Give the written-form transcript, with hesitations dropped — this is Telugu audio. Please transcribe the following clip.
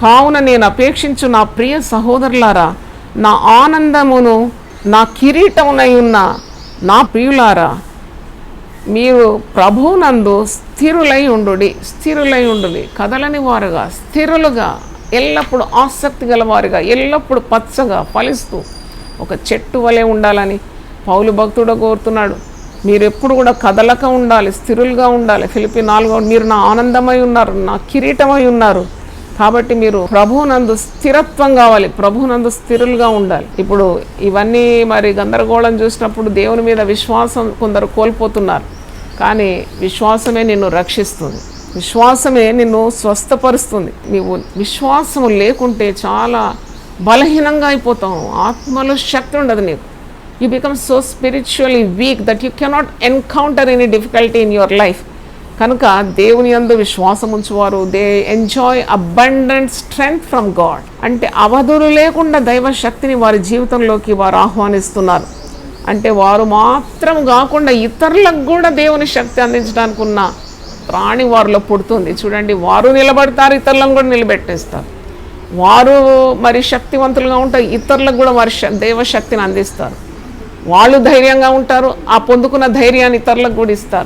కావున నేను అపేక్షించు నా ప్రియ సహోదరులారా, నా ఆనందమును నా కిరీటమునై ఉన్న నా ప్రియులారా, మీరు ప్రభువునందు స్థిరులై ఉండుడి, కదలని వారుగా, స్థిరులుగా, ఎల్లప్పుడూ ఆసక్తి గలవారుగా, ఎల్లప్పుడూ పచ్చగా ఫలిస్తూ ఒక చెట్టు వలె ఉండాలని పౌలు భక్తుడు కోరుతున్నాడు. మీరు ఎప్పుడు కూడా కదలక ఉండాలి, స్థిరులుగా ఉండాలి. ఫిలిప్పీ 4 మీరు నా ఆనందమై ఉన్నారు, నా కిరీటమై ఉన్నారు. కాబట్టి మీరు ప్రభువునందు స్థిరత్వం కావాలి, ప్రభువునందు స్థిరులుగా ఉండాలి. ఇప్పుడు ఇవన్నీ మరి గందరగోళం చూసినప్పుడు దేవుని మీద విశ్వాసం కొందరు కోల్పోతున్నారు. కానీ విశ్వాసమే నిన్ను రక్షిస్తుంది, విశ్వాసమే నిన్ను స్వస్థపరుస్తుంది. నీవు విశ్వాసము లేకుంటే చాలా బలహీనంగా అయిపోతావు, ఆత్మలో శక్తి ఉండదు నీకు. You become so spiritually weak that you cannot encounter any difficulty in your life. కనుక దేవుని యందు విశ్వాసం ఉంచువారు they enjoy abundant strength from God. అంటే అవధులు లేకుండా దైవ శక్తిని వారి జీవితంలోకి వారు ఆహ్వానిస్తున్నారు. అంటే వారు మాత్రం కాకుండా ఇతరులకు కూడా దేవుని శక్తి అందించడానికి ఉన్న ప్రాణి వారిలో పుడుతుంది. చూడండి, వారు నిలబడతారు, ఇతరులను కూడా నిలబెట్టేస్తారు. వారు మరి శక్తివంతులుగా ఉంటారు, ఇతరులకు కూడా వారి దైవ శక్తిని అందిస్తారు. వాళ్ళు ధైర్యంగా ఉంటారు, ఆ పొందుకున్న ధైర్యాన్ని ఇతరులకు కూడా ఇస్తారు.